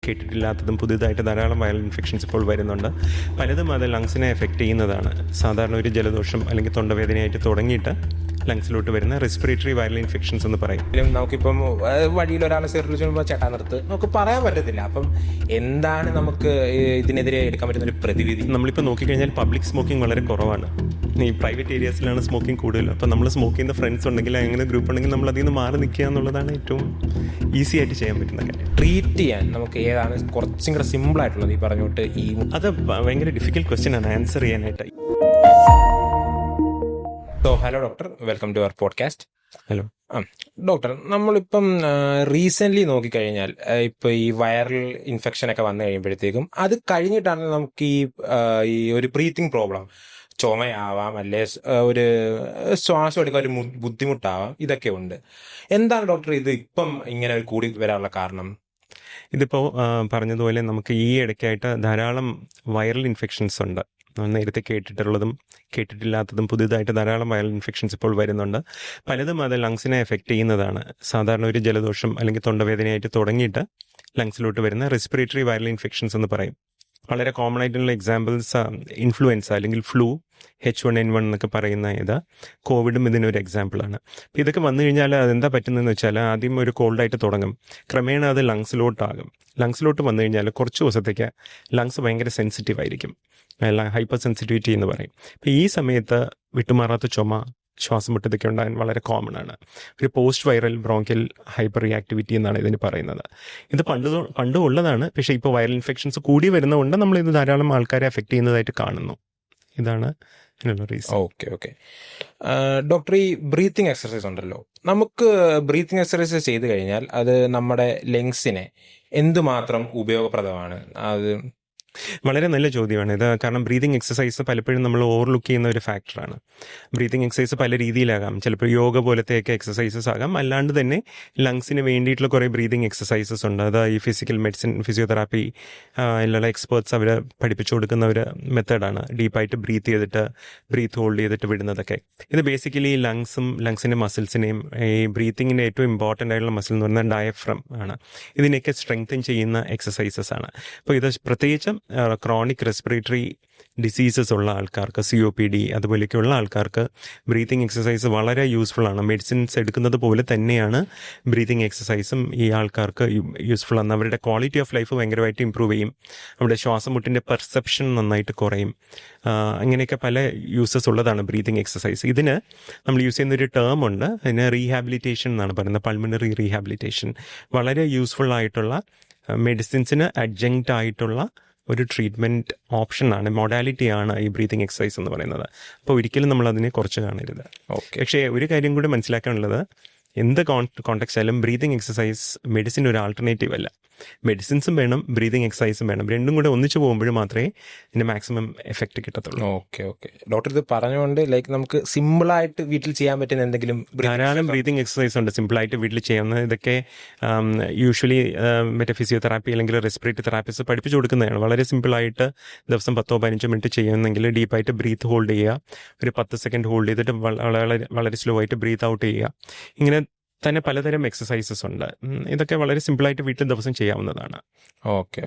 കേട്ടിട്ടില്ലാത്തതും പുതിയതായിട്ട് ധാരാളം viral infections ഇപ്പോൾ വരുന്നുണ്ട്. പലതും അത് ലങ്സിനെ എഫക്റ്റ് ചെയ്യുന്നതാണ്. സാധാരണ ഒരു ജലദോഷം അല്ലെങ്കിൽ തൊണ്ടവേദനയായിട്ട് തുടങ്ങിയിട്ട് ലങ്സിലോട്ട് വരുന്ന റെസ്പിറേറ്ററി വൈറൽ ഇൻഫെക്ഷൻസ് എന്ന് പറയും. നമുക്കിപ്പം വഴിയിൽ ഒരാളെ സെർച്ച് ചേട്ടാ നിർത്ത് നമുക്ക് പറയാൻ പറ്റത്തില്ല. അപ്പം എന്താണ് നമുക്ക് ഇതിനെതിരെ എടുക്കാൻ പറ്റുന്ന ഒരു പ്രതിവിധി? നമ്മളിപ്പോൾ നോക്കിക്കഴിഞ്ഞാൽ പബ്ലിക് സ്മോക്കിംഗ് വളരെ കുറവാണ്. ഈ പ്രൈവറ്റ് ഏരിയാസിലാണ് സ്മോക്കിംഗ് കൂടുതൽ. അപ്പോൾ നമ്മൾ സ്മോക്ക് ചെയ്യുന്ന ഫ്രണ്ട്സ് ഉണ്ടെങ്കിൽ അങ്ങനെ ഗ്രൂപ്പ് ഉണ്ടെങ്കിൽ നമ്മൾ അതിൽ നിന്ന് മാറി നിൽക്കുക എന്നുള്ളതാണ് ഏറ്റവും ഈസി ആയിട്ട് ചെയ്യാൻ പറ്റുന്ന കാര്യം. ട്രീറ്റ് ചെയ്യാൻ നമുക്ക് ഏതാണ് കുറച്ചും കൂടെ സിമ്പിൾ ആയിട്ടുള്ളത്? ഈ പറഞ്ഞോട്ട് അത് ഭയങ്കര ഡിഫിക്കൽട്ട് ക്വസ്റ്റ്യൻ ആണ് ആൻസർ ചെയ്യാനായിട്ട്. Hello doctor, welcome to our podcast. Hello doctor, നമ്മളിപ്പം റീസെൻ്റ്ലി നോക്കിക്കഴിഞ്ഞാൽ ഇപ്പോൾ ഈ വൈറൽ ഇൻഫെക്ഷനൊക്കെ വന്നു കഴിയുമ്പോഴത്തേക്കും അത് കഴിഞ്ഞിട്ടാണ് നമുക്ക് ഈ ഒരു ബ്രീത്തിങ് പ്രോബ്ലം, ചുമയാവാം, അല്ലെ ഒരു ശ്വാസം എടുക്കാൻ ഒരു ബുദ്ധിമുട്ടാവാം, ഇതൊക്കെ ഉണ്ട്. എന്താണ് ഡോക്ടർ ഇത് ഇപ്പം ഇങ്ങനെ കൂടി വരാനുള്ള കാരണം? ഇതിപ്പോൾ പറഞ്ഞതുപോലെ നമുക്ക് ഈ ഇടയ്ക്കായിട്ട് ധാരാളം വൈറൽ ഇൻഫെക്ഷൻസ് ഉണ്ട്. നേരത്തെ കേട്ടിട്ടുള്ളതും കേട്ടിട്ടില്ലാത്തതും പുതിയതായിട്ട് ധാരാളം വൈറൽ ഇൻഫെക്ഷൻസ് ഇപ്പോൾ വരുന്നുണ്ട്. പലതും അത് ലങ്സിനെ എഫക്റ്റ് ചെയ്യുന്നതാണ്. സാധാരണ ഒരു ജലദോഷം അല്ലെങ്കിൽ തൊണ്ടവേദനയായിട്ട് തുടങ്ങിയിട്ട് ലങ്സിലോട്ട് വരുന്ന റെസ്പിറേറ്ററി വൈറൽ ഇൻഫെക്ഷൻസ് എന്ന് പറയും. വളരെ കോമൺ ആയിട്ടുള്ള എക്സാമ്പിൾസ് ഇൻഫ്ലുവൻസ അല്ലെങ്കിൽ ഫ്ലൂ, H1N1 എന്നൊക്കെ പറയുന്ന കോവിഡും ഇതിനൊരു എക്സാമ്പിളാണ്. അപ്പോൾ ഇതൊക്കെ വന്നു കഴിഞ്ഞാൽ അതെന്താ പറ്റുന്നതെന്ന് വെച്ചാൽ ആദ്യം ഒരു കോൾഡായിട്ട് തുടങ്ങും, ക്രമേണ അത് ലങ്സിലോട്ടാകും. ലങ്സിലോട്ട് വന്നു കഴിഞ്ഞാൽ കുറച്ച് ദിവസത്തേക്ക് ലങ്സ് ഭയങ്കര സെൻസിറ്റീവ് ആയിരിക്കും, ഹൈപ്പർ സെൻസിറ്റിവിറ്റി എന്ന് പറയും. അപ്പോൾ ഈ സമയത്ത് വിട്ടുമാറാത്ത ചുമ, ശ്വാസം മുട്ടതൊക്കെ ഉണ്ടാകാൻ വളരെ കോമൺ ആണ്. ഒരു post viral bronchial hyper reactivity എന്നാണ് ഇതിന് പറയുന്നത്. ഇത് പണ്ടും ഉള്ളതാണ്. പക്ഷേ ഇപ്പോൾ വൈറൽ ഇൻഫെക്ഷൻസ് കൂടി വരുന്നതുകൊണ്ട് നമ്മളിത് ധാരാളം ആൾക്കാരെ എഫക്റ്റ് ചെയ്യുന്നതായിട്ട് കാണുന്നു. ഇതാണ് ഇതിനുള്ള റീസൺ. ഓക്കെ. ഡോക്ടർ, ഈ ബ്രീത്തിങ് എക്സർസൈസ് ഉണ്ടല്ലോ, നമുക്ക് ബ്രീത്തിങ് എക്സർസൈസ് ചെയ്ത് കഴിഞ്ഞാൽ അത് നമ്മുടെ ലങ്സിനെ എന്തുമാത്രം ഉപയോഗപ്രദമാണ്? അത് വളരെ നല്ല ചോദ്യമാണ് ഇത്. കാരണം ബ്രീതിങ് എക്സസൈസ് പലപ്പോഴും നമ്മൾ ഓവർലുക്ക് ചെയ്യുന്ന ഒരു ഫാക്ടറാണ്. ബ്രീതിങ് എക്സസൈസ് പല രീതിയിലാകാം. ചിലപ്പോൾ യോഗ പോലത്തെയൊക്കെ എക്സസൈസസ് ആകാം. അല്ലാണ്ട് തന്നെ ലങ്സിന് വേണ്ടിയിട്ടുള്ള കുറേ ബ്രീതിങ് എക്സസൈസസ് ഉണ്ട്. അത് ഈ ഫിസിക്കൽ മെഡിസിൻ, ഫിസിയോതെറാപ്പി ഉള്ള എക്സ്പേർട്സ് അവർ പഠിപ്പിച്ചു കൊടുക്കുന്ന ഒരു മെത്തേഡാണ്. ഡീപ്പായിട്ട് ബ്രീത്ത് ഹോൾഡ് ചെയ്തിട്ട് വിടുന്നതൊക്കെ. ഇത് ബേസിക്കലി ലങ്സിൻ്റെ മസിൽസിനെയും ഈ ബ്രീത്തിങ്ങിൻ്റെ ഏറ്റവും ഇമ്പോർട്ടൻ്റ് ആയിട്ടുള്ള മസിൽ എന്ന് പറയുന്നത് ഡയഫ്രം ആണ്. ഇതിനെയൊക്കെ സ്ട്രെങ്തൻ ചെയ്യുന്ന എക്സസൈസസ് ആണ്. അപ്പോൾ ഇത് പ്രത്യേകിച്ചും ക്രോണിക് റെസ്പിറേറ്ററി ഡിസീസസ് ഉള്ള ആൾക്കാർക്ക്, COPD അതുപോലെയൊക്കെയുള്ള ആൾക്കാർക്ക് ബ്രീത്തിങ് എക്സസൈസ് വളരെ യൂസ്ഫുൾ ആണ്. മെഡിസിൻസ് എടുക്കുന്നത് പോലെ തന്നെയാണ് ബ്രീത്തിങ് എക്സസൈസും ഈ ആൾക്കാർക്ക് യൂസ്ഫുൾ ആണ്. അവരുടെ ക്വാളിറ്റി ഓഫ് ലൈഫ് ഭയങ്കരമായിട്ട് ഇമ്പ്രൂവ് ചെയ്യും. അവരുടെ ശ്വാസം മുട്ടിൻ്റെ പെർസെപ്ഷൻ നന്നായിട്ട് കുറയും. അങ്ങനെയൊക്കെ പല യൂസസ് ഉള്ളതാണ് ബ്രീത്തിങ് എക്സസൈസ്. ഇതിന് നമ്മൾ യൂസ് ചെയ്യുന്നൊരു ടേം ഉണ്ട്, അതിന് റീഹാബിലിറ്റേഷൻ എന്നാണ് പറയുന്നത്, പൾമണറി റീഹാബിലിറ്റേഷൻ. വളരെ യൂസ്ഫുൾ ആയിട്ടുള്ള മെഡിസിൻസിന് അഡ്ജങ്ക്റ്റ് ആയിട്ടുള്ള ഒരു ട്രീറ്റ്മെൻറ്റ് ഓപ്ഷനാണ്, മൊഡാലിറ്റിയാണ് ഈ ബ്രീത്തിങ് എക്സസൈസ് എന്ന് പറയുന്നത്. അപ്പോൾ ഒരിക്കലും നമ്മൾ അതിനെ കുറച്ച് കാണരുത്. പക്ഷേ ഒരു കാര്യം കൂടി മനസ്സിലാക്കാനുള്ളത്, എന്ത് കോണ്ടെക്സ്റ്റ് ആയാലും ബ്രീതിങ് എക്സസൈസ് മെഡിസിൻ ഒരു ആൾട്ടർനേറ്റീവ് അല്ല. മെഡിസിൻസും വേണം, ബ്രീതിങ് എക്സസൈസും വേണം. രണ്ടും കൂടെ ഒന്നിച്ചു പോകുമ്പോൾ മാത്രമേ ഇതിന് മാക്സിമം എഫക്റ്റ് കിട്ടത്തുള്ളൂ. ഓക്കെ. ഡോക്ടർ, ഇത് പറഞ്ഞുകൊണ്ട് നമുക്ക് സിമ്പിളായിട്ട് വീട്ടിൽ ചെയ്യാൻ പറ്റുന്ന എന്തെങ്കിലും ധാരാളം ബ്രീതിങ് എക്സസൈസ് ഉണ്ട് സിമ്പിളായിട്ട് വീട്ടിൽ ചെയ്യാവുന്ന. ഇതൊക്കെ യൂഷ്വലി മറ്റേ ഫിസിയോതെറാപ്പി അല്ലെങ്കിൽ റെസ്പിറേറ്ററി തെറാപ്പിസ്റ്റ് പഠിപ്പിച്ചു കൊടുക്കുന്നതാണ്. വളരെ സിമ്പിളായിട്ട് ദിവസം 10-15 മിനിറ്റ് ചെയ്യുന്നെങ്കിൽ ഡീപ്പായിട്ട് ബ്രീത്ത് ഹോൾഡ് ചെയ്യുക, ഒരു 10 സെക്കൻഡ് ഹോൾഡ് ചെയ്തിട്ട് വളരെ സ്ലോ ആയിട്ട് ബ്രീത്ത് ഔട്ട് ചെയ്യുക. ഇങ്ങനെ തന്നെ പലതരം എക്സസൈസസ് ഉണ്ട്. ഇതൊക്കെ വളരെ സിമ്പിളായിട്ട് വീട്ടിൽ ദിവസം ചെയ്യാവുന്നതാണ്. ഓക്കെ.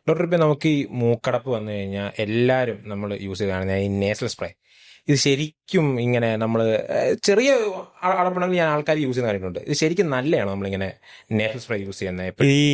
ഡോക്ടർ, ഇപ്പം നമുക്ക് ഈ മൂക്കടപ്പ് വന്നു കഴിഞ്ഞാൽ എല്ലാവരും നമ്മൾ യൂസ് ചെയ്താണ് ഈ നേസൽ സ്പ്രേ. ഇത് ശരിക്കും ഇങ്ങനെ നമ്മൾ ചെറിയ അടപ്പണമെങ്കിൽ ഞാൻ ആൾക്കാർ യൂസ് ചെയ്യുന്ന കാര്യങ്ങളുണ്ട്. ഇത് ശരിക്കും നല്ലതാണോ നമ്മളിങ്ങനെ നേസൽ സ്പ്രേ യൂസ് ചെയ്യുന്നത്? ഈ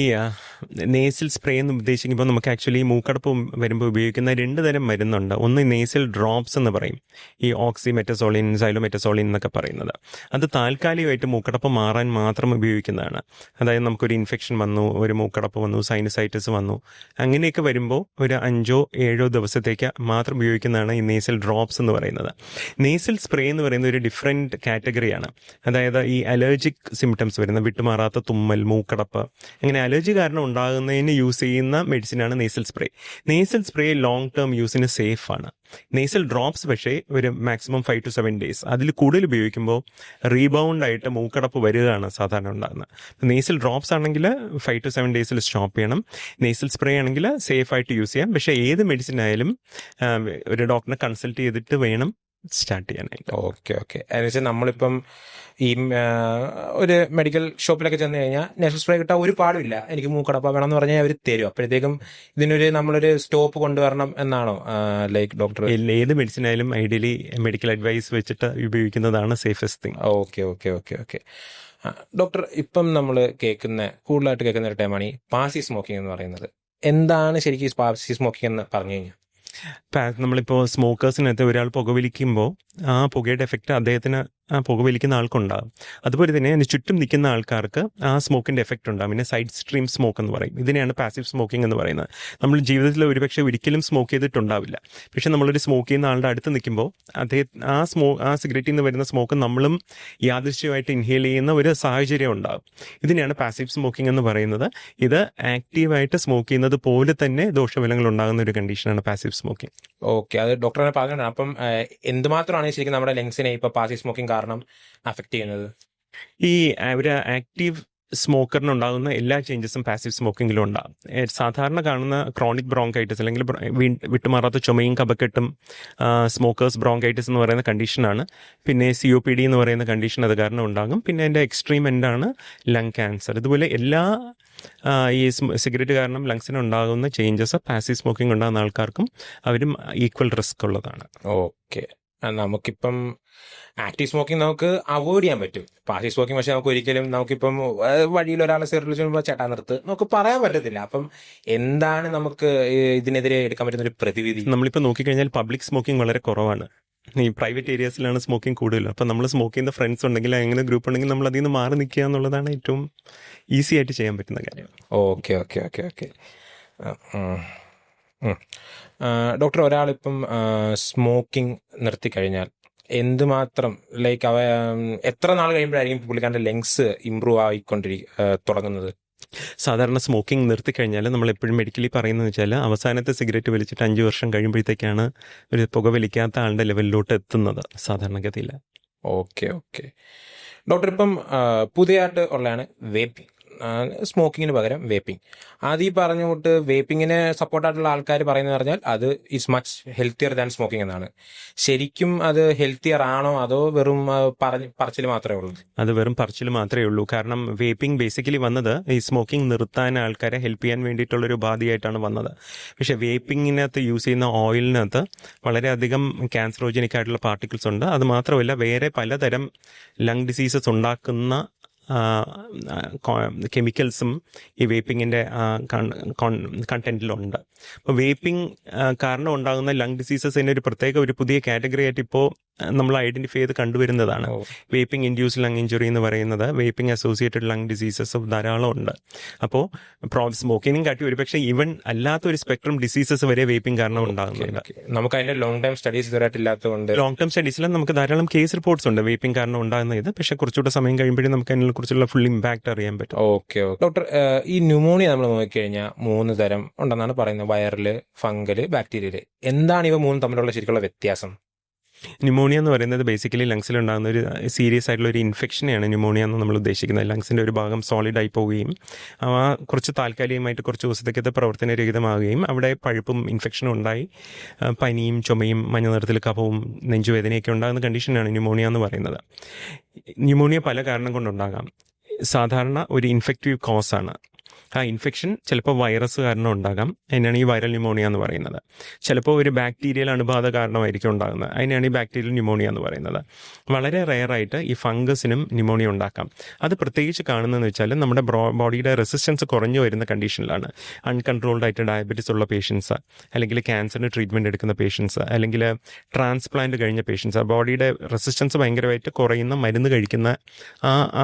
നേസൽ സ്പ്രേ എന്ന് ഉദ്ദേശിക്കുമ്പോൾ നമുക്ക് ആക്ച്വലി മൂക്കടപ്പ് വരുമ്പോൾ ഉപയോഗിക്കുന്ന 2 തരം മരുന്നുണ്ട്. ഒന്ന് നേസൽ ഡ്രോപ്സ് എന്ന് പറയും, ഈ ഓക്സിമെറ്റസോളിൻ, സൈലോമെറ്റസോളിൻ എന്നൊക്കെ പറയുന്നത്. അത് താൽക്കാലികമായിട്ട് മൂക്കടപ്പ് മാറാൻ മാത്രം ഉപയോഗിക്കുന്നതാണ്. അതായത് നമുക്കൊരു ഇൻഫെക്ഷൻ വന്നു, ഒരു മൂക്കടപ്പ് വന്നു, സൈനസൈറ്റിസ് വന്നു, അങ്ങനെയൊക്കെ വരുമ്പോൾ ഒരു 5-7 ദിവസത്തേക്ക് മാത്രം ഉപയോഗിക്കുന്നതാണ് ഈ നേസൽ ഡ്രോപ്സ് എന്ന് പറയുന്നത്. നേസൽ സ്പ്രേ എന്ന് പറയുന്ന ഒരു ഡിഫറെൻറ്റ് കാറ്റഗറിയാണ്. അതായത് ഈ അലർജിക് സിംറ്റംസ് വരുന്ന വിട്ടുമാറാത്ത തുമ്മൽ, മൂക്കടപ്പ്, അങ്ങനെ അലർജി കാരണം ഉണ്ടാകുന്നതിന് യൂസ് ചെയ്യുന്ന മെഡിസിനാണ് nasal spray. Nasal spray long term യൂസിന് സേഫ് ആണ്. നേസൽ ഡ്രോപ്സ് പക്ഷേ ഒരു മാക്സിമം 5 to 7 days, അതിൽ കൂടുതൽ ഉപയോഗിക്കുമ്പോൾ റീബൗണ്ട് ആയിട്ട് മൂക്കടപ്പ് വരികയാണ് സാധാരണ ഉണ്ടാകുന്നത്. നേസൽ ഡ്രോപ്സ് ആണെങ്കിൽ 5 to 7 days സ്റ്റോപ്പ് ചെയ്യണം. നേസൽ സ്പ്രേ ആണെങ്കിൽ സേഫ് ആയിട്ട് യൂസ് ചെയ്യാം. പക്ഷേ ഏത് മെഡിസിൻ ആയാലും ഒരു ഡോക്ടറിനെ കൺസൾട്ട് ചെയ്തിട്ട് വേണം സ്റ്റാർട്ട് ചെയ്യാനായിട്ട്. Okay okay. എന്ന് വെച്ചാൽ നമ്മളിപ്പം ഈ ഒരു മെഡിക്കൽ ഷോപ്പിലൊക്കെ ചെന്ന് കഴിഞ്ഞാൽ നേഷണൽ സ്പ്രേ കിട്ടാൻ ഒരു പാടുമില്ല, എനിക്ക് മൂക്കടപ്പ വേണം എന്ന് പറഞ്ഞാൽ അവർ തരും. അപ്പോഴത്തേക്കും ഇതിനൊരു നമ്മളൊരു സ്റ്റോപ്പ് കൊണ്ടുവരണം എന്നാണോ ലൈക്ക് ഡോക്ടർ? ഏത് മെഡിസിൻ ആയാലും ഐഡിയലി മെഡിക്കൽ അഡ്വൈസ് വെച്ചിട്ട് ഉപയോഗിക്കുന്നതാണ് safest thing. Okay okay okay okay. Doctor, ഇപ്പം നമ്മൾ കൂടുതലായിട്ട് കേൾക്കുന്ന ഒരു ടൈമാണ് ഈ പാസീവ് സ്മോക്കിംഗ് എന്ന് പറയുന്നത്. എന്താണ് ശരിക്കും ഈ പാസീവ് സ്മോക്കിംഗ് എന്ന് പറഞ്ഞു കഴിഞ്ഞാൽ? നമ്മളിപ്പോൾ സ്മോക്കേഴ്സിനകത്ത് ഒരാൾ പുകവലിക്കുമ്പോൾ ആ പുകയുടെ എഫക്റ്റ് അദ്ദേഹത്തിന് ആ പുകവലിക്കുന്ന ആൾക്കുണ്ടാകും. അതുപോലെ തന്നെ അതിന് ചുറ്റും നിൽക്കുന്ന ആൾക്കാർക്ക് ആ സ്മോക്കിൻ്റെ എഫക്റ്റ് ഉണ്ടാകും. പിന്നെ സൈഡ് സ്ട്രീം സ്മോക്ക് എന്ന് പറയും. ഇതിനെയാണ് പാസീവ് സ്മോക്കിംഗ് എന്ന് പറയുന്നത്. നമ്മൾ ജീവിതത്തിൽ ഒരുപക്ഷെ ഒരിക്കലും സ്മോക്ക് ചെയ്തിട്ടുണ്ടാവില്ല, പക്ഷെ നമ്മളൊരു സ്മോക്ക് ചെയ്യുന്ന ആളുടെ അടുത്ത് നിൽക്കുമ്പോൾ ആ സിഗരറ്റിൽ നിന്ന് വരുന്ന സ്മോക്ക് നമ്മളും യാദൃശ്യമായിട്ട് ഇൻഹേൽ ചെയ്യുന്ന ഒരു സാഹചര്യം ഉണ്ടാകും. ഇതിനെയാണ് പാസീവ് സ്മോക്കിംഗ് എന്ന് പറയുന്നത്. ഇത് ആക്റ്റീവായിട്ട് സ്മോക്ക് ചെയ്യുന്നത് പോലെ തന്നെ ദോഷഫലങ്ങൾ ഉണ്ടാകുന്ന ഒരു കണ്ടീഷനാണ് പാസീവ് സ്മോക്കിംഗ്. ഓക്കെ, അത് ഡോക്ടറെ പറഞ്ഞതാണ്. അപ്പം എന്തുമാത്രമാണ് ശരിക്കും നമ്മുടെ ലങ്സിനെ ഇപ്പൊ പാസീവ് സ്മോക്കിംഗ് കാരണം അഫക്ട് ചെയ്യുന്നത്? ഈ ഒരു ആക്റ്റീവ് സ്മോക്കറിനുണ്ടാകുന്ന എല്ലാ ചേഞ്ചസും പാസീവ് സ്മോക്കിങ്ങിലും ഉണ്ടാകും. സാധാരണ കാണുന്ന ക്രോണിക് ബ്രോങ്കൈറ്റിസ് അല്ലെങ്കിൽ വിട്ടുമാറാത്ത ചുമയും കഫക്കെട്ടും സ്മോക്കേഴ്സ് ബ്രോങ്കൈറ്റിസ് എന്ന് പറയുന്ന കണ്ടീഷനാണ്. പിന്നെ COPD എന്ന് പറയുന്ന കണ്ടീഷൻ അത് കാരണം ഉണ്ടാകും. പിന്നെ അതിൻ്റെ എക്സ്ട്രീം എൻഡാണ് ലങ് ക്യാൻസർ. ഇതുപോലെ എല്ലാ ഈ സിഗരറ്റ് കാരണം ലങ്സിന് ഉണ്ടാകുന്ന ചേഞ്ചസ് പാസീവ് സ്മോക്കിംഗ് ഉണ്ടാകുന്ന ആൾക്കാർക്കും അവരും ഈക്വൽ റിസ്ക് ഉള്ളതാണ്. ഓക്കെ, നമുക്കിപ്പം ആക്റ്റീവ് സ്മോക്കിംഗ് നമുക്ക് അവോയ്ഡ് ചെയ്യാൻ പറ്റും. പാസീവ് സ്മോക്കിംഗ് പക്ഷെ നമുക്ക് ഒരിക്കലും നമുക്കിപ്പം വഴിയിൽ ഒരാളെ സിഗരറ്റ് വെച്ചുമ്പോൾ ചേട്ടാ നിർത്ത് നമുക്ക് പറയാൻ പറ്റത്തില്ല. അപ്പം എന്താണ് നമുക്ക് ഇതിനെതിരെ എടുക്കാൻ പറ്റുന്ന ഒരു പ്രതിവിധി? നമ്മളിപ്പോൾ നോക്കിക്കഴിഞ്ഞാൽ പബ്ലിക് സ്മോക്കിംഗ് വളരെ കുറവാണ്. ഈ പ്രൈവറ്റ് ഏരിയാസിലാണ് സ്മോക്കിംഗ് കൂടുതൽ. അപ്പം നമ്മൾ സ്മോക്ക് ചെയ്യുന്ന ഫ്രണ്ട്സ് ഉണ്ടെങ്കിൽ അങ്ങനെ ഗ്രൂപ്പ് ഉണ്ടെങ്കിൽ നമ്മൾ അതിൽ നിന്ന് മാറി നിൽക്കുക എന്നുള്ളതാണ് ഏറ്റവും ഈസി ആയിട്ട് ചെയ്യാൻ പറ്റുന്ന കാര്യം. Okay okay okay okay. Doctor, ഒരാളിപ്പം സ്മോക്കിംഗ് നിർത്തിക്കഴിഞ്ഞാൽ എന്തുമാത്രം ലൈക്ക് എത്ര നാൾ കഴിയുമ്പോഴായിരിക്കും പുള്ളിക്കാരൻ്റെ ലങ്സ് ഇമ്പ്രൂവ് തുടങ്ങുന്നത്? സാധാരണ സ്മോക്കിംഗ് നിർത്തിക്കഴിഞ്ഞാൽ നമ്മൾ എപ്പോഴും മെഡിക്കലി പറയുന്നത് വെച്ചാൽ അവസാനത്തെ സിഗരറ്റ് വലിച്ചിട്ട് 5 വർഷം കഴിയുമ്പോഴത്തേക്കാണ് ഒരു പുകവലിക്കാത്ത ആളുടെ ലെവലിലോട്ട് എത്തുന്നത് സാധാരണഗതിയിൽ. Okay okay. ഡോക്ടർ, ഇപ്പം പുതിയതായിട്ട് ഉള്ളതാണ് വേപ്പിംഗ്. സ്മോക്കിങ്ങിന് പകരം വേപ്പിംഗ്. അത് ഈ പറഞ്ഞ തൊട്ട് വേപ്പിങ്ങിന് സപ്പോർട്ടായിട്ടുള്ള ആൾക്കാർ പറയുന്നത് പറഞ്ഞാൽ അത് is much healthier than smoking എന്നാണ്. ശരിക്കും അത് ഹെൽത്തിയർ ആണോ അതോ വെറും പറച്ചിൽ മാത്രമേ ഉള്ളൂ? അത് വെറും പറച്ചിൽ മാത്രമേ ഉള്ളൂ. കാരണം വേപ്പിംഗ് ബേസിക്കലി വന്നത് ഈ സ്മോക്കിംഗ് നിർത്താൻ ആൾക്കാരെ ഹെൽപ്പ് ചെയ്യാൻ വേണ്ടിയിട്ടുള്ളൊരു ഉപാധിയായിട്ടാണ് വന്നത്. പക്ഷേ വേപ്പിങ്ങിനകത്ത് യൂസ് ചെയ്യുന്ന ഓയിലിനകത്ത് വളരെയധികം ക്യാൻസറോജനിക് ആയിട്ടുള്ള പാർട്ടിക്കിൾസ് ഉണ്ട്. അത് മാത്രമല്ല വേറെ പലതരം ലങ് ഡിസീസസ് ഉണ്ടാക്കുന്ന കെമിക്കൽസും ഈ വേപ്പിങ്ങിൻ്റെ കണ്ടന്റിലുണ്ട്. അപ്പോൾ വേപ്പിംഗ് കാരണം ഉണ്ടാകുന്ന ലങ് ഡിസീസസിൻ്റെ ഒരു പുതിയ കാറ്റഗറി ആയിട്ട് ഇപ്പോൾ നമ്മൾ ഐഡന്റിഫൈ ചെയ്ത് കണ്ടുവരുന്നതാണ് വേപ്പിംഗ് ഇൻഡ്യൂസ്ഡ് ലങ് ഇഞ്ചുറി എന്ന് പറയുന്നത്. വേപ്പിംഗ് അസോസിയേറ്റഡ് ലങ് ഡിസീസസ് ധാരാളം ഉണ്ട്. അപ്പോൾ സ്മോക്കിങ്ങിനും കാട്ടി ഒരുപക്ഷെ ഈവൻ അല്ലാത്തൊരു സ്പെക്ട്രം ഡിസീസസ് വരെ വേപ്പിംഗ് കാരണം ഉണ്ടാകുന്നുണ്ട്. നമുക്ക് അതിന്റെ ലോങ് ടൈം സ്റ്റഡീസ് ഇതുവരായിട്ടില്ലാത്തതുകൊണ്ട് ലോങ് ടൈം സ്റ്റഡീസിൽ നമുക്ക് ധാരാളം കേസ് റിപ്പോർട്ട്സ് ഉണ്ട് വേപ്പിംഗ് കാരണം ഉണ്ടാകുന്ന ഇത്. പക്ഷേ കുറച്ചുകൂടെ സമയം കഴിയുമ്പോഴേ നമുക്ക് അതിനെ കുറിച്ചുള്ള ഫുൾ ഇമ്പാക്ട് അറിയാൻ പറ്റും. ഓക്കെ ഡോക്ടർ, ഈ ന്യൂമോണിയ നമ്മൾ നോക്കിക്കഴിഞ്ഞാൽ 3 തരം ഉണ്ടെന്നാണ് പറയുന്നത്: വൈറല്, ഫംഗല്, ബാക്ടീരിയല്. എന്താണ് ഇവ 3 തമ്മിലുള്ള ശരിക്കുള്ള വ്യത്യാസം? ന്യൂമോണിയ എന്ന് പറയുന്നത് ബേസിക്കലി ലങ്സിലുണ്ടാകുന്ന ഒരു സീരിയസ് ആയിട്ടുള്ള ഒരു ഇൻഫെക്ഷനെയാണ് ന്യൂമോണിയ എന്ന് നമ്മൾ ഉദ്ദേശിക്കുന്നത്. ലങ്സിൻ്റെ ഒരു ഭാഗം സോളിഡായി പോവുകയും കുറച്ച് താൽക്കാലികമായിട്ട് കുറച്ച് ദിവസത്തേക്കത് പ്രവർത്തനരഹിതമാവുകയും അവിടെ പഴുപ്പും ഇൻഫെക്ഷനും ഉണ്ടായി പനിയും ചുമയും മഞ്ഞ നിറത്തിൽ കഫവും നെഞ്ചുവേദനയൊക്കെ ഉണ്ടാകുന്ന കണ്ടീഷനാണ് ന്യൂമോണിയ എന്ന് പറയുന്നത്. ന്യൂമോണിയ പല കാരണം കൊണ്ടുണ്ടാകാം. സാധാരണ ഒരു ഇൻഫെക്റ്റീവ് കോസാണ്. ആ ഇൻഫെക്ഷൻ ചിലപ്പോൾ വൈറസ് കാരണം ഉണ്ടാകാം, അതിനാണ് ഈ വൈറൽ ന്യൂമോണിയ എന്ന് പറയുന്നത്. ചിലപ്പോൾ ഒരു ബാക്ടീരിയൽ അണുബാധ കാരണമായിരിക്കും ഉണ്ടാകുന്നത്, അതിനാണ് ഈ ബാക്ടീരിയൽ ന്യൂമോണിയ എന്ന് പറയുന്നത്. വളരെ റെയറായിട്ട് ഈ ഫംഗസിനും ന്യൂമോണിയ ഉണ്ടാക്കാം. അത് പ്രത്യേകിച്ച് കാണുന്നതെന്ന് വെച്ചാൽ നമ്മുടെ ബോഡിയുടെ റെസിസ്റ്റൻസ് കുറഞ്ഞു വരുന്ന കണ്ടീഷനിലാണ്. അൺകൺട്രോൾഡ് ആയിട്ട് ഡയബറ്റീസ് ഉള്ള പേഷ്യൻസ്, അല്ലെങ്കിൽ ക്യാൻസറിന് ട്രീറ്റ്മെൻറ്റ് എടുക്കുന്ന പേഷ്യൻസ്, അല്ലെങ്കിൽ ട്രാൻസ്പ്ലാന്റ് കഴിഞ്ഞ പേഷ്യൻസ്, ബോഡിയുടെ റെസിസ്റ്റൻസ് ഭയങ്കരമായിട്ട് കുറയുന്ന മരുന്ന് കഴിക്കുന്ന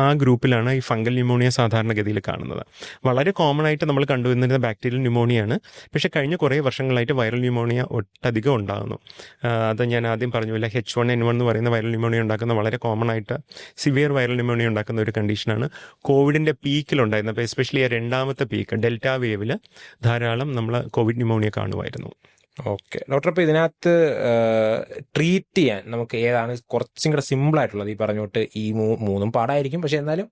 ആ ഗ്രൂപ്പിലാണ് ഈ ഫംഗൽ ന്യൂമോണിയ സാധാരണഗതിയിൽ കാണുന്നത്. വളരെ കോമൺ ആയിട്ട് നമ്മൾ കണ്ടുവരുന്നത് ബാക്ടീരിയൽ ന്യൂമോണിയാണ്. പക്ഷേ കഴിഞ്ഞ കുറേ വർഷങ്ങളായിട്ട് വൈറൽ ന്യൂമോണിയ ഒട്ടധികം ഉണ്ടാകുന്നു. അത് ഞാൻ ആദ്യം പറഞ്ഞില്ല, H1N1 എന്ന് പറയുന്ന വൈറൽ ന്യൂമോണിയ ഉണ്ടാക്കുന്ന വളരെ കോമൺ ആയിട്ട് സിവിയർ വൈറൽ ന്യൂമോണിയ ഉണ്ടാക്കുന്ന ഒരു കണ്ടീഷനാണ്. കോവിഡിൻ്റെ പീക്കിലുണ്ടായിരുന്നത്, അപ്പോൾ എസ്പെഷ്യലി ആ 2ാമത്തെ പീക്ക് ഡെൽറ്റ വേവിൽ ധാരാളം നമ്മൾ കോവിഡ് ന്യൂമോണിയ കാണുമായിരുന്നു. ഓക്കെ ഡോക്ടർ, അപ്പോൾ ഇതിനകത്ത് ട്രീറ്റ് ചെയ്യാൻ നമുക്ക് ഏതാണ് കുറച്ചും കൂടെ സിമ്പിളായിട്ടുള്ളത്? ഈ പറഞ്ഞോട്ട് ഈ 3 പാടായിരിക്കും, പക്ഷെ എന്നാലും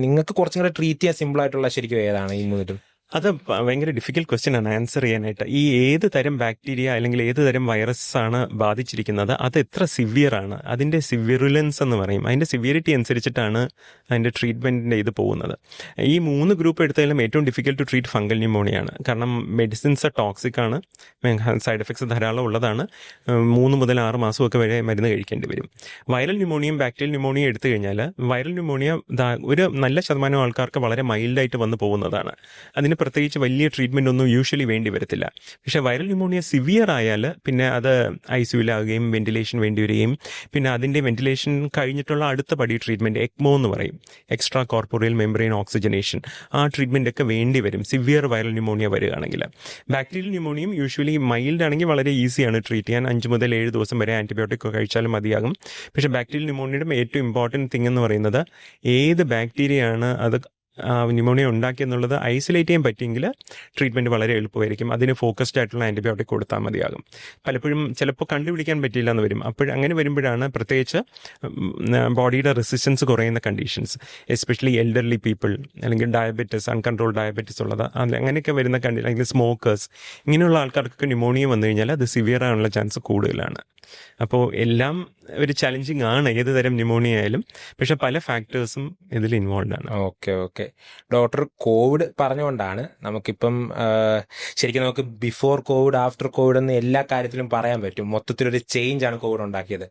നിങ്ങൾക്ക് കുറച്ചും കൂടെ ട്രീറ്റ് ചെയ്യാൻ സിമ്പിൾ ആയിട്ടുള്ള ശരിക്കും ഏതാണ് ഈ 3? അത് ഭയങ്കര ഡിഫിക്കൽട്ട് ക്വസ്റ്റ്യൻ ആണ് ആൻസർ ചെയ്യാനായിട്ട്. ഈ ഏത് തരം ബാക്ടീരിയ അല്ലെങ്കിൽ ഏത് തരം വൈറസ് ആണ് ബാധിച്ചിരിക്കുന്നത്, അത് എത്ര സിവിയർ ആണ്, അതിൻ്റെ സിവിറുലൻസ് എന്ന് പറയും, അതിൻ്റെ സിവിയറിറ്റി അനുസരിച്ചിട്ടാണ് അതിൻ്റെ ട്രീറ്റ്മെൻറ്റിൻ്റെ ഇത് പോകുന്നത്. ഈ 3 ഗ്രൂപ്പ് എടുത്താലും ഏറ്റവും ഡിഫിക്കൽട്ട് ടു ട്രീറ്റ് ഫംഗൽ ന്യൂമോണിയാണ്. കാരണം മെഡിസിൻസ് ടോക്സിക് ആണ്, സൈഡ് എഫക്ട്സ് ധാരാളം ഉള്ളതാണ്. 3 മുതൽ 6 മാസമൊക്കെ വരെ മരുന്ന് കഴിക്കേണ്ടി വരും. വൈറൽ ന്യൂമോണിയയും ബാക്ടീരിയൽ ന്യൂമോണിയയും എടുത്തു കഴിഞ്ഞാൽ വൈറൽ ന്യൂമോണിയ ഒരു നല്ല ശതമാനം ആൾക്കാർക്ക് വളരെ മൈൽഡായിട്ട് വന്ന് പോകുന്നതാണ്. അതിന് പ്രത്യേകിച്ച് വലിയ ട്രീറ്റ്മെൻ്റ് ഒന്നും യൂഷ്വലി വേണ്ടി വരത്തില്ല. പക്ഷേ വൈറൽ ന്യൂമോണിയ സിവിയർ ആയാൽ പിന്നെ അത് ICUലാകുകയും വെന്റിലേഷൻ വേണ്ടി വരികയും പിന്നെ അതിൻ്റെ വെന്റിലേഷൻ കഴിഞ്ഞിട്ടുള്ള അടുത്ത പടി ട്രീറ്റ്മെൻറ്റ് എക്മോ എന്ന് പറയും, എക്സ്ട്രാ കോർപ്പോറിയൽ മെംബ്രെയിൻ ഓക്സിജനേഷൻ, ആ ട്രീറ്റ്മെൻ്റ് ഒക്കെ വേണ്ടി വരും സിവിയർ വൈറൽ ന്യൂമോണിയ വരികയാണെങ്കിൽ. ബാക്ടീരിയൽ ന്യൂമോണിയം യൂഷ്വലി മൈൽഡ് ആണെങ്കിൽ വളരെ ഈസിയാണ് ട്രീറ്റ് ചെയ്യാൻ. 5 മുതൽ 7 ദിവസം വരെ ആൻറ്റിബയോട്ടിക് കഴിച്ചാലും മതിയാകും. പക്ഷേ ബാക്ടീരിയൽ ന്യൂമോണിയയുടെ ഏറ്റവും ഇമ്പോർട്ടൻറ്റ് തിങ് എന്ന് പറയുന്നത് ഏത് ബാക്ടീരിയയാണ് അത് ന്യൂമോണിയ ഉണ്ടാക്കിയെന്നുള്ളത് ഐസൊലേറ്റ് ചെയ്യാൻ പറ്റിയെങ്കിൽ ട്രീറ്റ്മെൻറ്റ് വളരെ എളുപ്പമായിരിക്കും. അതിന് ഫോക്കസ്ഡ് ആയിട്ടുള്ള ആൻറ്റിബയോട്ടിക് കൊടുത്താൽ മതിയാകും. പലപ്പോഴും ചിലപ്പോൾ കണ്ടുപിടിക്കാൻ പറ്റില്ല എന്ന് വരും. അങ്ങനെ വരുമ്പോഴാണ് പ്രത്യേകിച്ച് ബോഡിയുടെ റെസിസ്റ്റൻസ് കുറയുന്ന കണ്ടീഷൻസ്, എസ്പെഷ്യലി എൽഡർലി പീപ്പിൾ അല്ലെങ്കിൽ ഡയബറ്റിസ്, അൺകൺട്രോൾ ഡയബറ്റിസ് ഉള്ളത്, അങ്ങനെയൊക്കെ വരുന്ന അല്ലെങ്കിൽ സ്മോക്കേഴ്സ്, ഇങ്ങനെയുള്ള ആൾക്കാർക്കൊക്കെ ന്യൂമോണിയ വന്നു കഴിഞ്ഞാൽ അത് സിവിയർ ആകാനുള്ള ചാൻസ് കൂടുതലാണ്. അപ്പോൾ എല്ലാം ഒരു ചലഞ്ചിങ് ആണ് ഏത് തരം ന്യൂമോണിയ ആയാലും. പക്ഷെ പല ഫാക്ടേഴ്സും ഇതിൽ ഇൻവോൾവ് ആണ്. ഓക്കെ ഡോക്ടർ, കോവിഡ് പറഞ്ഞുകൊണ്ടാണ് നമുക്കിപ്പം ശരിക്കും നമുക്ക് ബിഫോർ കോവിഡ് ആഫ്റ്റർ കോവിഡ് എന്ന് എല്ലാ കാര്യത്തിലും പറയാൻ പറ്റും. മൊത്തത്തിലൊരു ചേഞ്ച് ആണ് കോവിഡ് ഉണ്ടാക്കിയത്.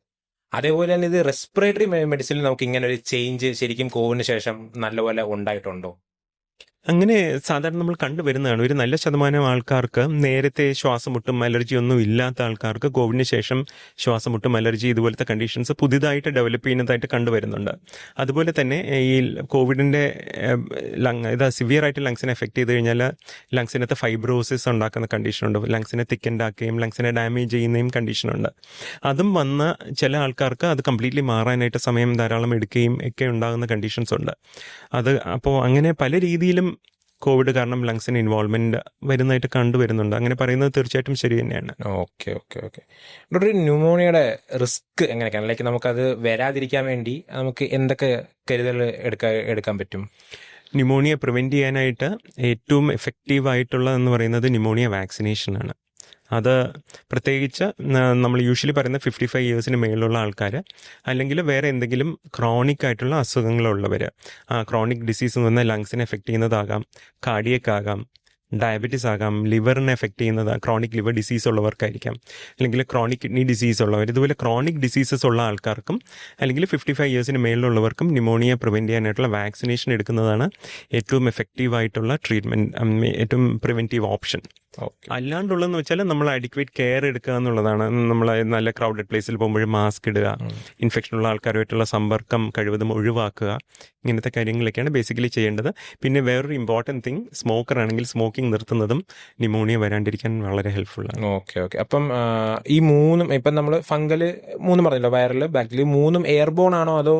അതേപോലെ തന്നെ ഇത് റെസ്പിറേറ്ററി മെഡിസിനിൽ നമുക്ക് ഇങ്ങനെ ഒരു ചേഞ്ച് ശരിക്കും കോവിഡിന് ശേഷം നല്ലപോലെ ഉണ്ടായിട്ടുണ്ടോ? അങ്ങനെ സാധാരണ നമ്മൾ കണ്ടുവരുന്നതാണ്. ഒരു നല്ല ശതമാനം ആൾക്കാർക്ക് നേരത്തെ ശ്വാസമുട്ടും അലർജി ഒന്നും ഇല്ലാത്ത ആൾക്കാർക്ക് കോവിഡിന് ശേഷം ശ്വാസമുട്ടും അലർജി ഇതുപോലത്തെ കണ്ടീഷൻസ് പുതിയതായിട്ട് ഡെവലപ്പ് ചെയ്യുന്നതായിട്ട് കണ്ടുവരുന്നുണ്ട്. അതുപോലെ തന്നെ ഈ കോവിഡിൻ്റെ സിവിയർ ആയിട്ട് ലങ്സിനെ എഫക്ട് ചെയ്ത് കഴിഞ്ഞാൽ ലങ്സിനകത്ത് ഫൈബ്രോസിസ് ഉണ്ടാക്കുന്ന കണ്ടീഷനുണ്ട്, ലങ്സിനെ തിക്കൻഡാക്കുകയും ലങ്സിനെ ഡാമേജ് ചെയ്യുന്നതും കണ്ടീഷനുണ്ട്. അതും വന്ന് ചില ആൾക്കാർക്ക് അത് കംപ്ലീറ്റ്ലി മാറാനായിട്ട് സമയം ധാരാളം എടുക്കുകയും ഒക്കെ ഉണ്ടാകുന്ന കണ്ടീഷൻസ് ഉണ്ട്. അപ്പോൾ അങ്ങനെ പല രീതിയിലും കോവിഡ് കാരണം ലങ്സിന് ഇൻവോൾവ്മെന്റ് വരുന്നതായിട്ട് കണ്ടുവരുന്നുണ്ട്. അങ്ങനെ പറയുന്നത് തീർച്ചയായിട്ടും ശരി തന്നെയാണ്. ഓക്കെ ഡോക്ടർ, ന്യൂമോണിയയുടെ റിസ്ക് എങ്ങനെയൊക്കെയാണ്? ലൈക്ക് നമുക്കത് വരാതിരിക്കാൻ വേണ്ടി നമുക്ക് എന്തൊക്കെ കരുതൽ എടുക്കാൻ പറ്റും? ന്യൂമോണിയ പ്രിവെന്റ് ചെയ്യാനായിട്ട് ഏറ്റവും എഫക്റ്റീവായിട്ടുള്ളതെന്ന് പറയുന്നത് ന്യൂമോണിയ വാക്സിനേഷനാണ്. അത് പ്രത്യേകിച്ച് നമ്മൾ യൂഷ്വലി പറയുന്ന 55 ഇയേഴ്സിന് മേലുള്ള ആൾക്കാർ, അല്ലെങ്കിൽ വേറെ എന്തെങ്കിലും ക്രോണിക് ആയിട്ടുള്ള അസുഖങ്ങളുള്ളവർ, ക്രോണിക് ഡിസീസ് എന്ന് പറഞ്ഞാൽ ലങ്സിനെ എഫക്റ്റ് ചെയ്യുന്നതാകാം, കാർഡിയക് ആകാം, ഡയബറ്റീസ് ആകാം, ലിവറിനെ എഫക്റ്റ് ചെയ്യുന്നത് ക്രോണിക് ലിവർ ഡിസീസ് ഉള്ളവർക്കായിരിക്കാം, അല്ലെങ്കിൽ ക്രോണിക് കിഡ്നി ഡിസീസ് ഉള്ളവർ, ഇതുപോലെ ക്രോണിക് ഡിസീസസ് ഉള്ള ആൾക്കാർക്കും അല്ലെങ്കിൽ 55 ഇയേഴ്സിന് മേളിലുള്ളവർക്കും ന്യൂമോണിയ പ്രിവെൻറ്റ് ചെയ്യാനായിട്ടുള്ള വാക്സിനേഷൻ എടുക്കുന്നതാണ് ഏറ്റവും എഫക്റ്റീവായിട്ടുള്ള ട്രീറ്റ്മെൻറ്റ്, ഏറ്റവും പ്രിവെൻറ്റീവ് ഓപ്ഷൻ. അല്ലാണ്ടുള്ളതെന്ന് വെച്ചാൽ നമ്മൾ അഡിക്വേറ്റ് കെയർ എടുക്കുക എന്നുള്ളതാണ്. നമ്മൾ നല്ല ക്രൗഡഡ് പ്ലേസിൽ പോകുമ്പോഴും മാസ്ക് ഇടുക, ഇൻഫെക്ഷനുള്ള ആൾക്കാരുമായിട്ടുള്ള സമ്പർക്കം കഴിവതും ഒഴിവാക്കുക, ഇങ്ങനത്തെ കാര്യങ്ങളൊക്കെയാണ് ബേസിക്കലി ചെയ്യേണ്ടത്. പിന്നെ വേറൊരു ഇമ്പോർട്ടൻറ്റ് തിങ്, സ്മോക്കർ ആണെങ്കിൽ സ്മോക്കിംഗ് നിർത്തുന്നതും ന്യൂമോണിയ വരാണ്ടിരിക്കാൻ വളരെ ഹെൽപ്ഫുള്ളാണ്. ഓക്കെ അപ്പം ഈ മൂന്നും ഇപ്പം നമ്മൾ ഫംഗല് 3 പറഞ്ഞല്ലോ, വൈറൽ, ബാക്ടീരിയ, 3 എയർബോൺ ആണോ അതോ?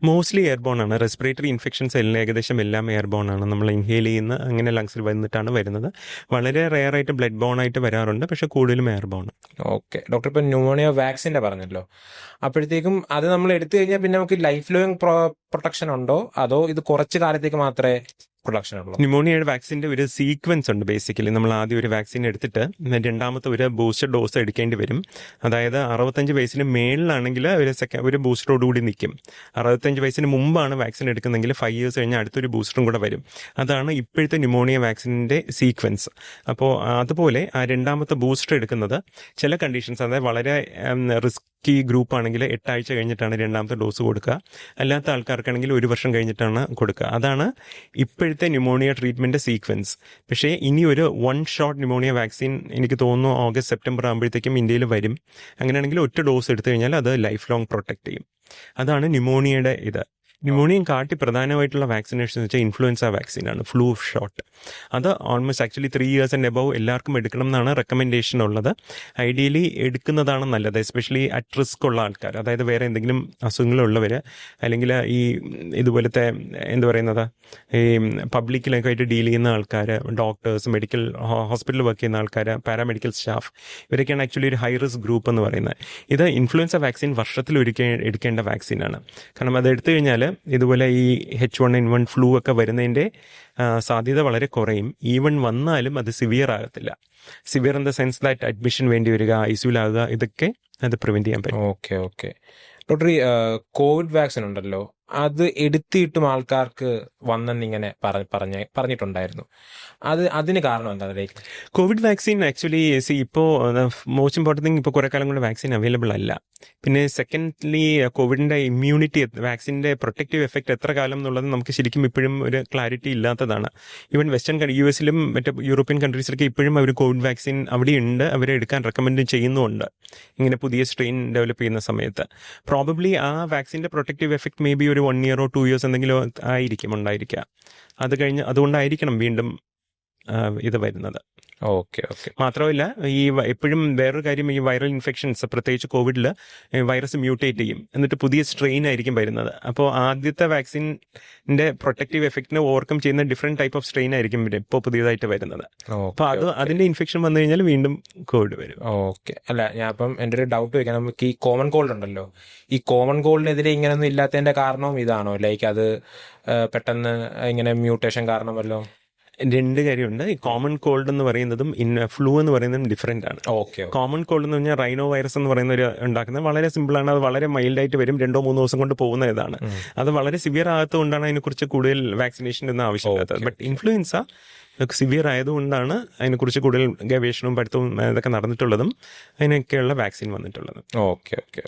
മോസ്റ്റ്ലി എയർബോൺ ആണ്. റെസ്പിറേറ്ററി ഇൻഫെക്ഷൻസ് ഏകദേശം എല്ലാം എയർബോൺ ആണ്. നമ്മൾ ഇൻഹെയിൽ ചെയ്യുന്ന അങ്ങനെ ലങ്സിൽ വന്നിട്ടാണ് വരുന്നത്. വളരെ റെയർ ആയിട്ട് ബ്ലഡ് ബോൺ ആയിട്ട് വരാറുണ്ട്, പക്ഷെ കൂടുതലും എയർബോൺ. ഓക്കെ ഡോക്ടർ, ഇപ്പം ന്യൂമോണിയ വാക്സിൻ്റെ പറഞ്ഞല്ലോ, അപ്പോഴത്തേക്കും അത് നമ്മൾ എടുത്തു കഴിഞ്ഞാൽ പിന്നെ നമുക്ക് ലൈഫ് ലോങ് പ്രൊട്ടക്ഷൻ ഉണ്ടോ, അതോ ഇത് കുറച്ച് കാലത്തേക്ക് മാത്രമേ പ്രൊട്ടക്ഷൻ ഉള്ളൂ? ന്യൂമോണിയയുടെ വാക്സിൻ്റെ ഒരു സീക്വൻസ് ഉണ്ട്. ബേസിക്കലി നമ്മൾ ആദ്യം ഒരു വാക്സിൻ എടുത്തിട്ട് രണ്ടാമത്തെ ഒരു ബൂസ്റ്റർ ഡോസ് എടുക്കേണ്ടി വരും. അതായത് 65 വയസ്സിന് മേളിലാണെങ്കിൽ ഒരു ബൂസ്റ്ററോടുകൂടി നിൽക്കും. 65 വയസ്സിന് മുമ്പാണ് വാക്സിൻ എടുക്കുന്നതെങ്കിൽ 5 ഇയേഴ്സ് കഴിഞ്ഞാൽ അടുത്തൊരു ബൂസ്റ്ററും കൂടെ വരും. അതാണ് ഇപ്പോഴത്തെ ന്യൂമോണിയ വാക്സിൻ്റെ സീക്വൻസ്. അപ്പോൾ അതുപോലെ ആ രണ്ടാമത്തെ ബൂസ്റ്റർ എടുക്കുന്നത് ചില കണ്ടീഷൻസ്, അതായത് വളരെ റിസ്കി ഗ്രൂപ്പ് ആണെങ്കിൽ 8 ആഴ്ച കഴിഞ്ഞിട്ടാണ് രണ്ടാമത്തെ ഡോസ് കൊടുക്കുക. അല്ലാത്ത ആൾക്കാർക്കാണെങ്കിൽ 1 വർഷം കഴിഞ്ഞിട്ടാണ് കൊടുക്കുക. അതാണ് ഇപ്പോഴത്തെ ന്യൂമോണിയ ട്രീറ്റ്മെന്റ് സീക്വൻസ്. പക്ഷേ ഇനി ഒരു 1 ഷോട്ട് ന്യൂമോണിയ വാക്സിൻ എനിക്ക് തോന്നുന്നു ഓഗസ്റ്റ് സെപ്റ്റംബർ ആകുമ്പോഴത്തേക്കും ഇന്ത്യയിൽ വരും. അങ്ങനെയാണെങ്കിൽ ഒറ്റ ഡോസ് എടുത്തു കഴിഞ്ഞാൽ അത് ലൈഫ് ലോങ് പ്രൊട്ടക്ട് ചെയ്യും. അതാണ് ന്യൂമോണിയയുടെ ഇത്. ന്യൂമോണിയം കാട്ടി പ്രധാനമായിട്ടുള്ള വാക്സിനേഷൻ എന്ന് വെച്ചാൽ ഇൻഫ്ലുവൻസ വാക്സിനാണ്, ഫ്ലൂ ഷോട്ട്. അത് almost actually 3 years and above എല്ലാവർക്കും എടുക്കണം എന്നാണ് റെക്കമെൻഡേഷൻ ഉള്ളത്. ഐഡിയലി എടുക്കുന്നതാണ് നല്ലത്, എസ്പെഷ്യലി അറ്റ് റിസ്ക് ഉള്ള ആൾക്കാർ, അതായത് വേറെ എന്തെങ്കിലും അസുഖങ്ങളുള്ളവർ, അല്ലെങ്കിൽ ഈ ഇതുപോലത്തെ എന്താ പറയുന്നത്, ഈ പബ്ലിക്കിലൊക്കെ ആയിട്ട് ഡീൽ ചെയ്യുന്ന ആൾക്കാർ, ഡോക്ടേഴ്സ്, മെഡിക്കൽ ഹോസ്പിറ്റലിൽ വർക്ക് ചെയ്യുന്ന ആൾക്കാർ, പാരാമെഡിക്കൽ സ്റ്റാഫ്, ഇവരൊക്കെയാണ് ആക്ച്വലി ഒരു ഹൈ റിസ്ക് ഗ്രൂപ്പ് എന്ന് പറയുന്നത്. ഇത് ഇൻഫ്ലുവൻസ വാക്സിൻ വർഷത്തിൽ എടുക്കേണ്ട വാക്സിനാണ്. കാരണം അത് എടുത്തു കഴിഞ്ഞാൽ ഇതുപോലെ ഈ H1N1 ഫ്ലൂ ഒക്കെ വരുന്നതിൻ്റെ സാധ്യത വളരെ കുറയും. ഈവൻ വന്നാലും അത് സിവിയർ ആകത്തില്ല. Severe in the sense that admission വേണ്ടി വരിക, ഐസിയുലാകുക, ഇതൊക്കെ അത് പ്രിവെൻറ്റ് ചെയ്യാൻ പറ്റും. Okay okay. ഡോക്ടർ, ഈ കോവിഡ് വാക്സിൻ ഉണ്ടല്ലോ, അത് എടുത്തിട്ടും ആൾക്കാർക്ക് വന്നെന്നിങ്ങനെ പറഞ്ഞിട്ടുണ്ടായിരുന്നു. അതിന് കാരണം എന്താണ്? ലൈക്ക് കോവിഡ് വാക്സിൻ ആക്ച്വലി ഇപ്പോൾ മോസ്റ്റ് ഇമ്പോർട്ടൻറ്റ് തിങ്, ഇപ്പോൾ കുറേ കാലം കൊണ്ട് വാക്സിൻ അവൈലബിൾ അല്ല. പിന്നെ സെക്കൻഡ്ലി കോവിഡിൻ്റെ ഇമ്മ്യൂണിറ്റി, വാക്സിൻ്റെ പ്രൊട്ടക്റ്റീവ് എഫക്റ്റ് എത്ര കാലം എന്നുള്ളത് നമുക്ക് ശരിക്കും ഇപ്പോഴും ഒരു ക്ലാരിറ്റി ഇല്ലാത്തതാണ്. ഈവൻ വെസ്റ്റേൺ US-ലും മറ്റേ യൂറോപ്യൻ കൺട്രീസിലൊക്കെ ഇപ്പോഴും അവർ കോവിഡ് വാക്സിൻ അവിടെ ഉണ്ട്, അവരെ എടുക്കാൻ റെക്കമെൻഡ് ചെയ്യുന്നുമുണ്ട് ഇങ്ങനെ പുതിയ സ്ട്രെയിൻ ഡെവലപ്പ് ചെയ്യുന്ന സമയത്ത്. പ്രോബബ്ലി ആ വാക്സിൻ്റെ പ്രൊട്ടക്റ്റീവ് എഫക്റ്റ് മേ ബി ഒരു 1 year or 2 years എന്തെങ്കിലും ഉണ്ടായിരിക്കുക. അത് കഴിഞ്ഞ് അതുകൊണ്ടായിരിക്കണം വീണ്ടും ഇത് വരുന്നത്. Okay okay. മാത്രമല്ല ഈ എപ്പോഴും വേറൊരു കാര്യം, ഈ വൈറൽ ഇൻഫെക്ഷൻസ് പ്രത്യേകിച്ച് കോവിഡിൽ വൈറസ് മ്യൂട്ടേറ്റ് ചെയ്യും, എന്നിട്ട് പുതിയ സ്ട്രെയിൻ ആയിരിക്കും വരുന്നത്. അപ്പോൾ ആദ്യത്തെ വാക്സിൻ്റെ പ്രൊട്ടക്റ്റീവ് എഫക്റ്റിനെ ഓവർകം ചെയ്യുന്ന ഡിഫറെൻറ്റ് ടൈപ്പ് ഓഫ് സ്ട്രെയിൻ ആയിരിക്കും ഇപ്പോൾ പുതിയതായിട്ട് വരുന്നത്. അപ്പോൾ അതിൻ്റെ ഇൻഫെക്ഷൻ വന്നു കഴിഞ്ഞാൽ വീണ്ടും കോവിഡ് വരും. ഓക്കെ. അല്ല, ഞാൻ അപ്പം എൻ്റെ ഒരു ഡൗട്ട് ചോദിക്കാം. നമുക്ക് ഈ കോമൺ കോൾഡ് ഉണ്ടല്ലോ, ഈ കോമൺ കോൾഡിനെതിരെ ഇങ്ങനെയൊന്നും ഇല്ലാത്തതിൻ്റെ കാരണവും ഇതാണോ? ലൈക്ക് അത് പെട്ടെന്ന് ഇങ്ങനെ മ്യൂട്ടേഷൻ കാരണമല്ലോ? 2 കാര്യമുണ്ട്. ഈ കോമൺ കോൾഡ് എന്ന് പറയുന്നതും ഫ്ലൂ എന്ന് പറയുന്നതും ഡിഫറെൻ്റ് ആണ്. ഓക്കെ. കോമൺ കോൾഡ് എന്ന് പറഞ്ഞാൽ റൈനോ വൈറസ് എന്ന് പറയുന്ന ഒരു ഉണ്ടാക്കുന്നത് വളരെ സിമ്പിളാണ്. അത് വളരെ മൈൽഡായിട്ട് വരും, 2-3 ദിവസം കൊണ്ട് പോകുന്ന ഇതാണ്. അത് വളരെ സിവിയർ ആകാത്തതുകൊണ്ടാണ് അതിനെക്കുറിച്ച് കൂടുതൽ വാക്സിനേഷൻ ഒന്നും ആവശ്യമില്ലാത്തത്. ബട്ട് ഇൻഫ്ലുവൻസ സിവിയർ ആയതുകൊണ്ടാണ് അതിനെക്കുറിച്ച് കൂടുതൽ ഗവേഷണവും പഠിത്തവും ഇതൊക്കെ നടന്നിട്ടുള്ളതും അതിനൊക്കെയുള്ള വാക്സിൻ വന്നിട്ടുള്ളതും. Okay okay.